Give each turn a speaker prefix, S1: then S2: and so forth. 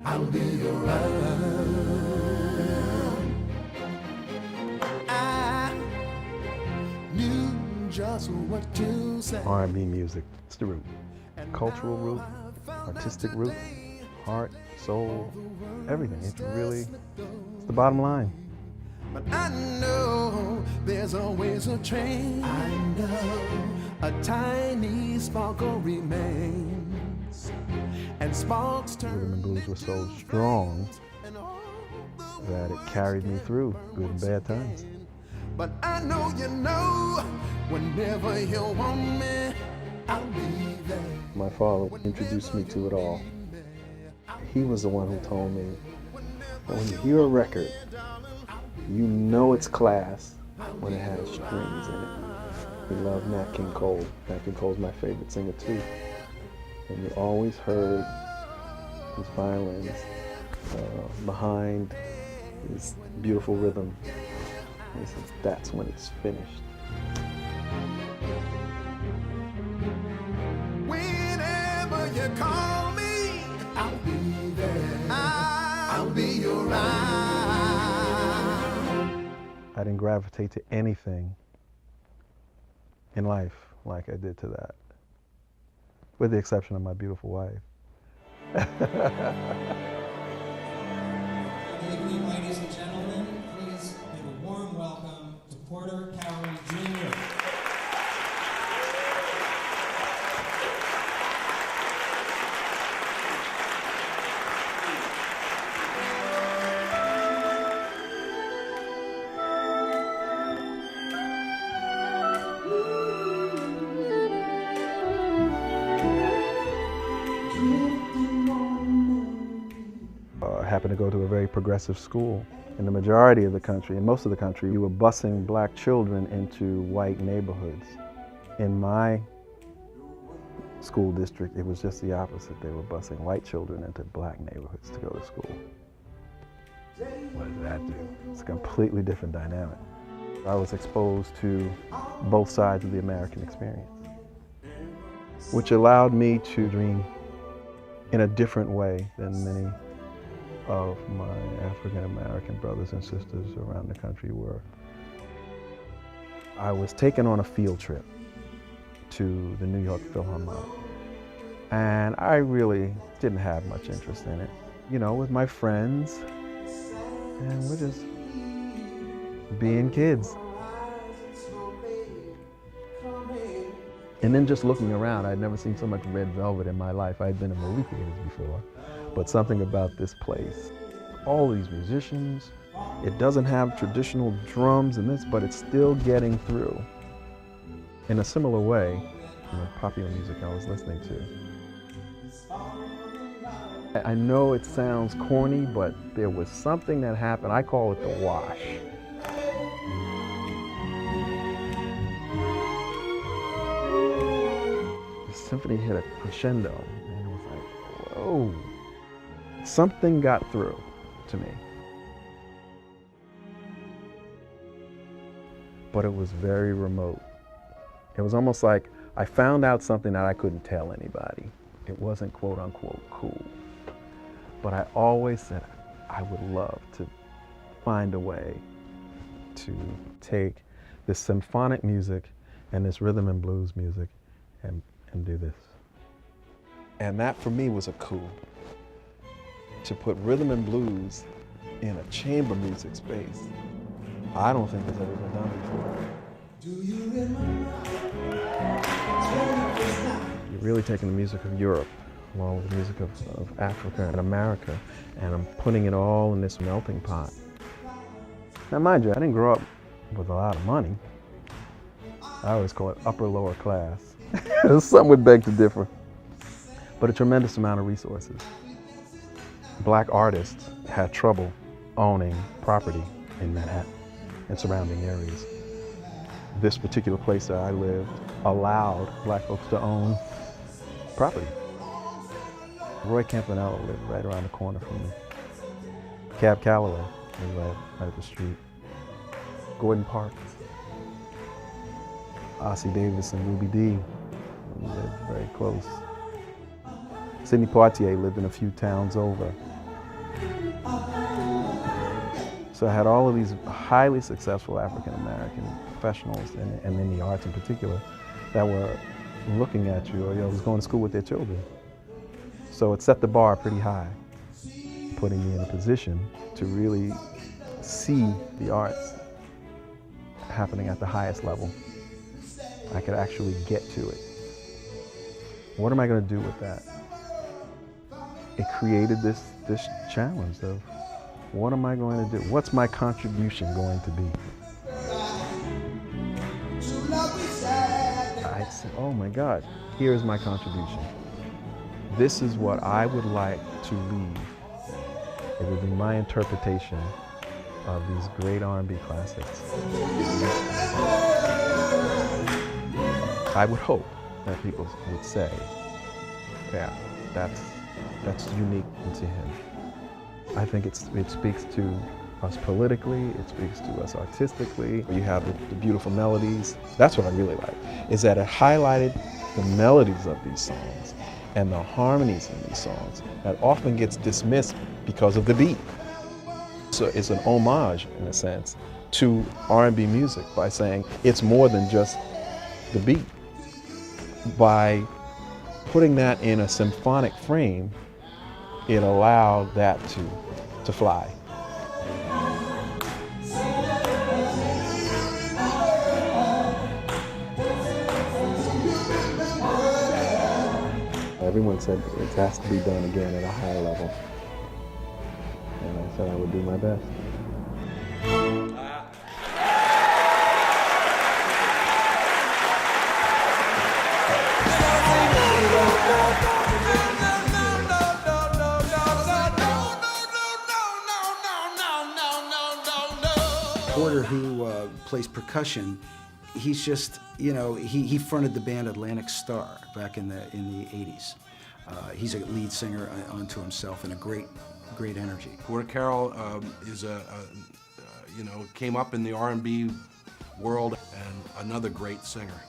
S1: I'll be around. I knew just what to say.
S2: R&B music, it's the root. Cultural root, artistic root, heart, soul, everything. It's the bottom line.
S1: But I know there's always a change. I know a tiny sparkle remains, and sparks turn.
S2: Rhythm and blues were so strong that it carried me through good and bad times.
S1: But I know you know, whenever you want me, I'll be there.
S2: My father introduced me to it all. He was the one who told me that when you hear a record, you know it's class when it has strings in it. He loved Nat King Cole. Nat King Cole's my favorite singer too. And you always heard his violins behind his beautiful rhythm. And he says, that's when it's finished.
S1: Whenever you call me, I'll be there. I'll be around.
S2: I didn't gravitate to anything in life like I did to that, with the exception of my beautiful wife.
S3: Good evening, ladies and gentlemen. Please give a warm welcome to Porter Carroll, Jr.
S2: I happened to go to a very progressive school. In the majority of the country, in most of the country, you were busing black children into white neighborhoods. In my school district, it was just the opposite. They were busing white children into black neighborhoods to go to school. What does that do? It's a completely different dynamic. I was exposed to both sides of the American experience, which allowed me to dream in a different way than many of my African-American brothers and sisters around the country were. I was taken on a field trip to the New York Philharmonic, and I really didn't have much interest in it. You know, with my friends, and we're just being kids. And then just looking around, I'd never seen so much red velvet in my life. I'd been in movie theaters before, but something about this place. All these musicians, it doesn't have traditional drums and this, but it's still getting through. In a similar way, the popular music I was listening to. I know it sounds corny, but there was something that happened. I call it the wash. The symphony hit a crescendo, and it was like, whoa. Something got through to me. But it was very remote. It was almost like I found out something that I couldn't tell anybody. It wasn't quote unquote cool. But I always said I would love to find a way to take this symphonic music and this rhythm and blues music and do this. And that for me was a coup. To put rhythm and blues in a chamber music space, I don't think it's ever been done before.
S3: Do you remember?
S2: You're really taking the music of Europe, along with the music of Africa and America, and I'm putting it all in this melting pot. Now mind you, I didn't grow up with a lot of money. I always call it upper lower class. Some would beg to differ. But a tremendous amount of resources. Black artists had trouble owning property in Manhattan and surrounding areas. This particular place that I lived allowed black folks to own property. Roy Campanella lived right around the corner from me. Cab Calloway lived right up the street. Gordon Parks. Ossie Davis and Ruby Dee lived very close. Sidney Poitier lived in a few towns over. So I had all of these highly successful African-American professionals, and in the arts in particular, that were looking at you, or was going to school with their children. So it set the bar pretty high, putting me in a position to really see the arts happening at the highest level. I could actually get to it. What am I going to do with that? It created this challenge of, what am I going to do? What's my contribution going to be? I said, oh my God, here's my contribution. This is what I would like to leave. It would be my interpretation of these great R&B classics. I would hope that people would say, yeah, that's unique to him. I think it speaks to us politically, it speaks to us artistically. You have the beautiful melodies. That's what I really like, is that it highlighted the melodies of these songs and the harmonies in these songs that often gets dismissed because of the beat. So it's an homage, in a sense, to R&B music by saying it's more than just the beat. By putting that in a symphonic frame, it allowed that to fly. Everyone said it has to be done again at a higher level. And I said I would do my best.
S4: Porter, who plays percussion, he's just, he fronted the band Atlantic Starr back in the 80s. He's a lead singer unto himself and a great energy.
S5: Porter Carroll is came up in the R&B world, and another great singer.